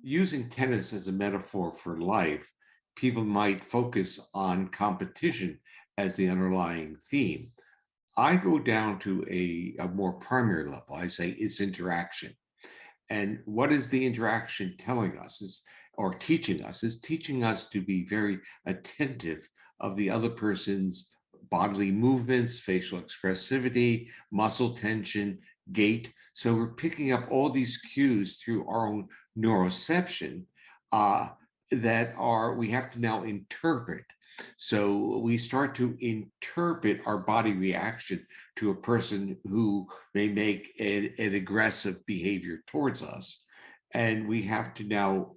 using tennis as a metaphor for life, people might focus on competition as the underlying theme. I go down to a more primary level. I say it's interaction. And what is the interaction telling us or teaching us? Is teaching us to be very attentive of the other person's bodily movements, facial expressivity, muscle tension, gait. So we're picking up all these cues through our own neuroception we have to now interpret. So we start to interpret our body reaction to a person who may make an aggressive behavior towards us. And we have to now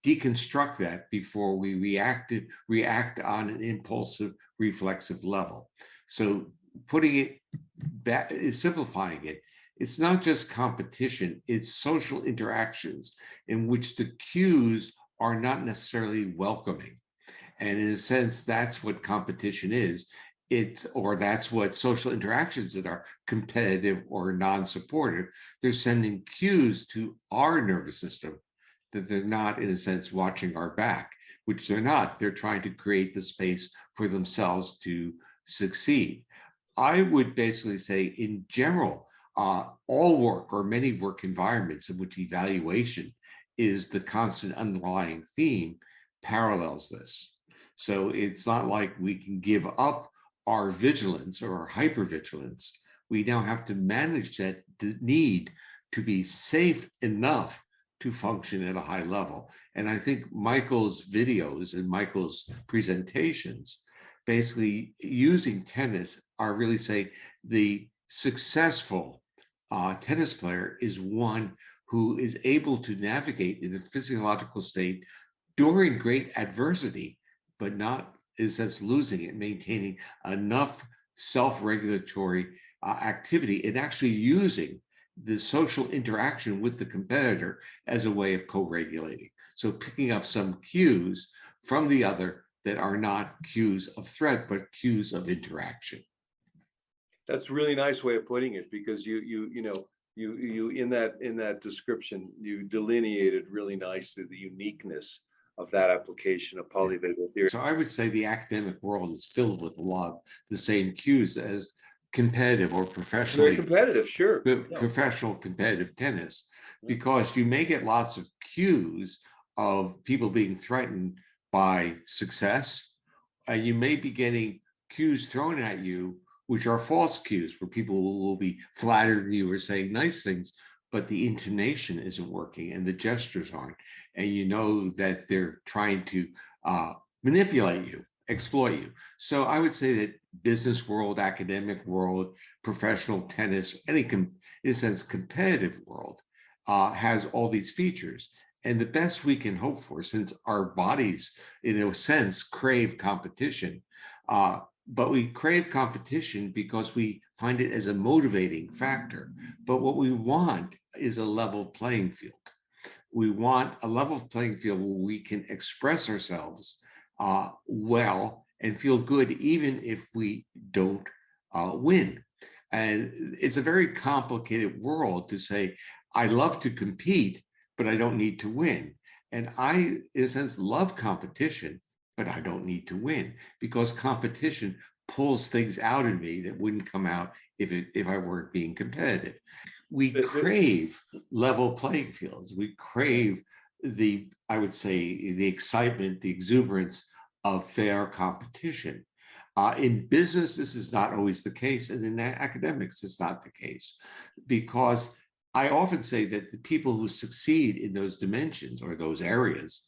deconstruct that before we react on an impulsive, reflexive level. So putting it back, simplifying it, it's not just competition, it's social interactions in which the cues are not necessarily welcoming. And in a sense, that's what competition is. That's what social interactions that are competitive or non-supportive. They're sending cues to our nervous system that they're not, in a sense, watching our back, which they're not. They're trying to create the space for themselves to succeed. I would basically say, in general, all work or many work environments in which evaluation is the constant underlying theme parallels this. So it's not like we can give up our vigilance or our hypervigilance. We now have to manage that need to be safe enough to function at a high level. And I think Michael's videos and Michael's presentations, basically using tennis, are really saying the successful tennis player is one who is able to navigate in a physiological state during great adversity, but not, in a sense, losing it, maintaining enough self-regulatory activity and actually using the social interaction with the competitor as a way of co-regulating. So picking up some cues from the other that are not cues of threat, but cues of interaction. That's a really nice way of putting it, because you in that description, you delineated really nicely the uniqueness of that application of polyvagal theory. So I would say the academic world is filled with a lot of the same cues as competitive or professionally very competitive, sure. Professional competitive tennis, because you may get lots of cues of people being threatened by success. You may be getting cues thrown at you, which are false cues, where people will be flattering you or saying nice things, but the intonation isn't working and the gestures aren't. And you know that they're trying to manipulate you, exploit you. So I would say that business world, academic world, professional tennis, any, in a sense, competitive world has all these features. And the best we can hope for, since our bodies, in a sense, crave competition, but we crave competition because we find it as a motivating factor. But what we want is a level playing field. We want a level playing field where we can express ourselves well and feel good, even if we don't win. And it's a very complicated world to say, I love to compete, but I don't need to win. And I, in a sense, love competition, but I don't need to win, because competition pulls things out of me that wouldn't come out if I weren't being competitive. We crave level playing fields. We crave I would say, the excitement, the exuberance of fair competition. In business, this is not always the case, and in academics, it's not the case, because I often say that the people who succeed in those dimensions or those areas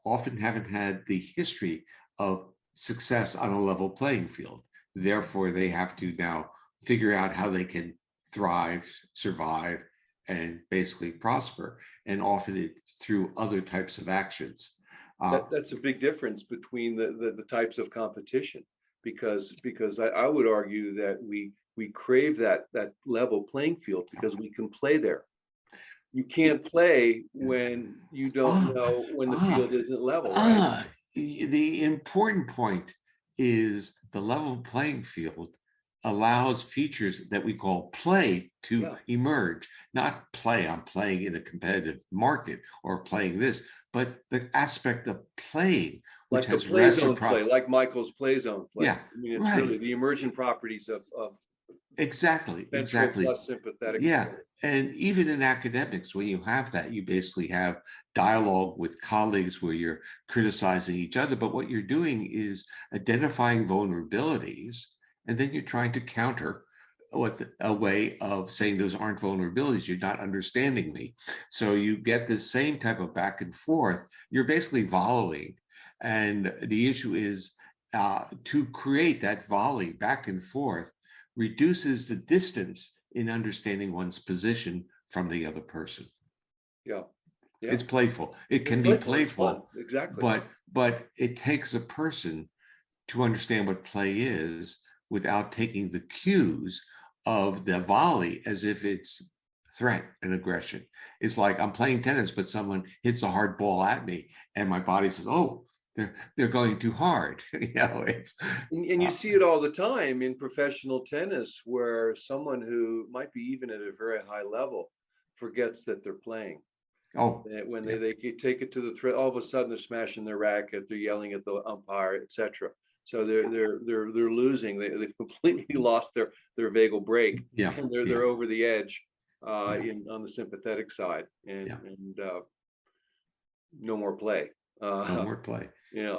often haven't had the history of success on a level playing field. Therefore, they have to now figure out how they can thrive, survive, and basically prosper. And often it's through other types of actions. That's a big difference between the types of competition, because I would argue that we crave that level playing field because we can play there. You can't play when you don't know when the field isn't level, right? The important point is the level playing field allows features that we call play to Yeah. emerge. Not play, I'm playing in a competitive market or playing this, but the aspect of playing, which Like the has play zone reciprocity. play, like Michael's play zone play. Yeah, I mean, it's right. really the emergent properties of Exactly, ventral exactly. plus sympathetic. Yeah, control. and even in academics, when you have that, you basically have dialogue with colleagues where you're criticizing each other, but what you're doing is identifying vulnerabilities, and then you're trying to counter with a way of saying those aren't vulnerabilities, you're not understanding me. So you get the same type of back and forth. You're basically volleying, and the issue is to create that volley back and forth reduces the distance in understanding one's position from the other person. Yeah. Yeah. It's playful. It It's can be it's fun. playful, Exactly. but it takes a person to understand what play is without taking the cues of the volley as if it's threat and aggression. It's like I'm playing tennis, but someone hits a hard ball at me, and my body says, "Oh, they're going too hard." It's And you see it all the time in professional tennis where someone who might be even at a very high level forgets that they're playing. oh When yeah, they take it to the threat, all of a sudden they're smashing their racket, they're yelling at the umpire, etc. So they're losing. They've completely lost their vagal break, yeah, and yeah, they're over the edge yeah, in on the sympathetic side, yeah. and no more play. No more play. You know.